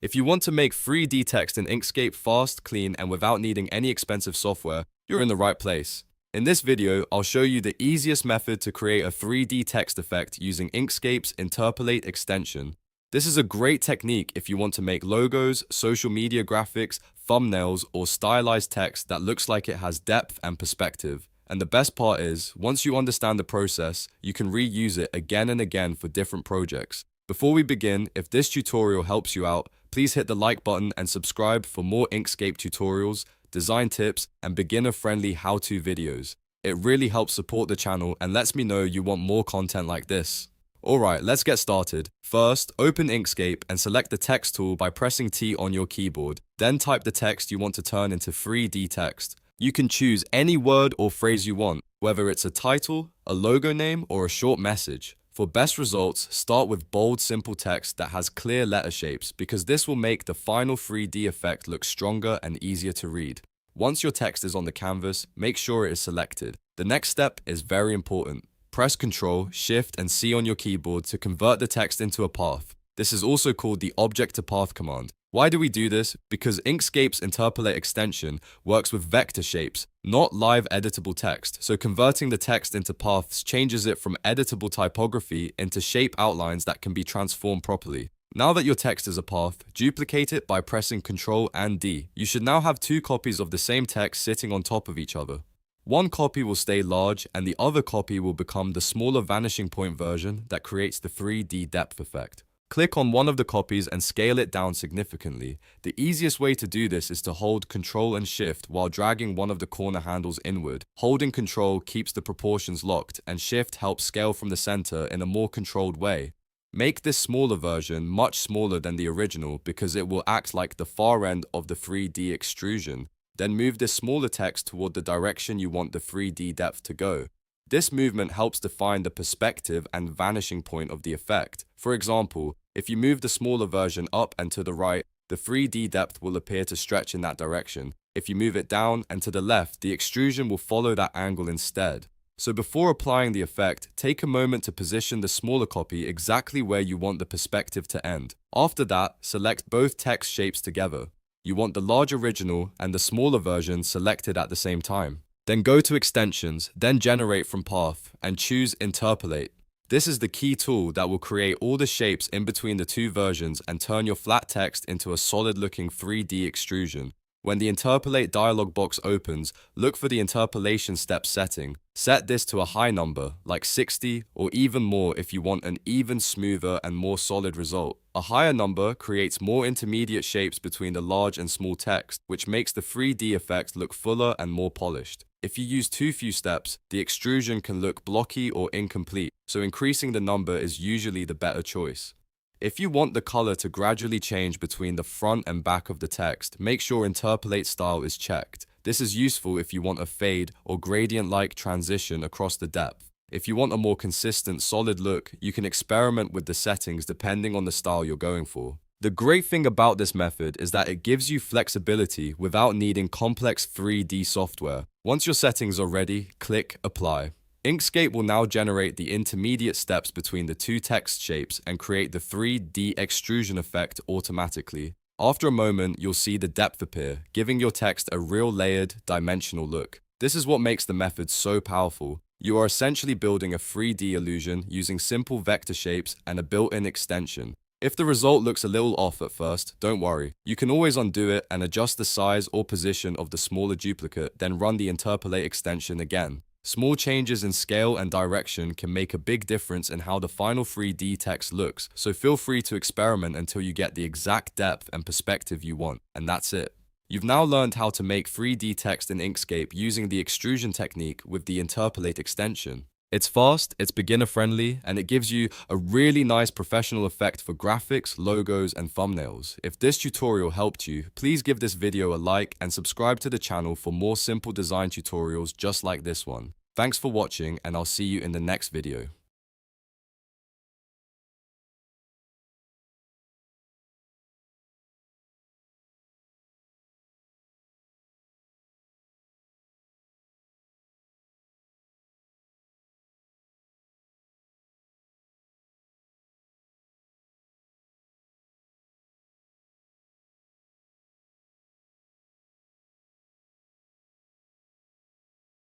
If you want to make 3D text in Inkscape fast, clean, and without needing any expensive software, you're in the right place. In this video, I'll show you the easiest method to create a 3D text effect using Inkscape's Interpolate extension. This is a great technique if you want to make logos, social media graphics, thumbnails, or stylized text that looks like it has depth and perspective. And the best part is, once you understand the process, you can reuse it again and again for different projects. Before we begin, if this tutorial helps you out, please hit the like button and subscribe for more Inkscape tutorials, design tips, and beginner-friendly how-to videos. It really helps support the channel and lets me know you want more content like this. Alright, let's get started. First, open Inkscape and select the text tool by pressing T on your keyboard. Then type the text you want to turn into 3D text. You can choose any word or phrase you want, whether it's a title, a logo name, or a short message. For best results, start with bold, simple text that has clear letter shapes because this will make the final 3D effect look stronger and easier to read. Once your text is on the canvas, make sure it is selected. The next step is very important. Press Ctrl, Shift, and C on your keyboard to convert the text into a path. This is also called the Object to Path command. Why do we do this? Because Inkscape's Interpolate extension works with vector shapes, not live editable text, so converting the text into paths changes it from editable typography into shape outlines that can be transformed properly. Now that your text is a path, duplicate it by pressing Ctrl and D. You should now have two copies of the same text sitting on top of each other. One copy will stay large and the other copy will become the smaller vanishing point version that creates the 3D depth effect. Click on one of the copies and scale it down significantly. The easiest way to do this is to hold Ctrl and Shift while dragging one of the corner handles inward. Holding Ctrl keeps the proportions locked and Shift helps scale from the center in a more controlled way. Make this smaller version much smaller than the original because it will act like the far end of the 3D extrusion. Then move this smaller text toward the direction you want the 3D depth to go. This movement helps define the perspective and vanishing point of the effect. For example, if you move the smaller version up and to the right, the 3D depth will appear to stretch in that direction. If you move it down and to the left, the extrusion will follow that angle instead. So before applying the effect, take a moment to position the smaller copy exactly where you want the perspective to end. After that, select both text shapes together. You want the large original and the smaller version selected at the same time. Then go to Extensions, then Generate from Path, and choose Interpolate. This is the key tool that will create all the shapes in between the two versions and turn your flat text into a solid-looking 3D extrusion. When the Interpolate dialog box opens, look for the Interpolation step setting. Set this to a high number, like 60, or even more if you want an even smoother and more solid result. A higher number creates more intermediate shapes between the large and small text, which makes the 3D effect look fuller and more polished. If you use too few steps, the extrusion can look blocky or incomplete, so increasing the number is usually the better choice. If you want the color to gradually change between the front and back of the text, make sure Interpolate style is checked. This is useful if you want a fade or gradient-like transition across the depth. If you want a more consistent, solid look, you can experiment with the settings depending on the style you're going for. The great thing about this method is that it gives you flexibility without needing complex 3D software. Once your settings are ready, click Apply. Inkscape will now generate the intermediate steps between the two text shapes and create the 3D extrusion effect automatically. After a moment, you'll see the depth appear, giving your text a real layered, dimensional look. This is what makes the method so powerful. You are essentially building a 3D illusion using simple vector shapes and a built-in extension. If the result looks a little off at first, don't worry. You can always undo it and adjust the size or position of the smaller duplicate, then run the Interpolate extension again. Small changes in scale and direction can make a big difference in how the final 3D text looks, so feel free to experiment until you get the exact depth and perspective you want, and that's it. You've now learned how to make 3D text in Inkscape using the extrusion technique with the Interpolate extension. It's fast, it's beginner-friendly, and it gives you a really nice professional effect for graphics, logos, and thumbnails. If this tutorial helped you, please give this video a like and subscribe to the channel for more simple design tutorials just like this one. Thanks for watching, and I'll see you in the next video.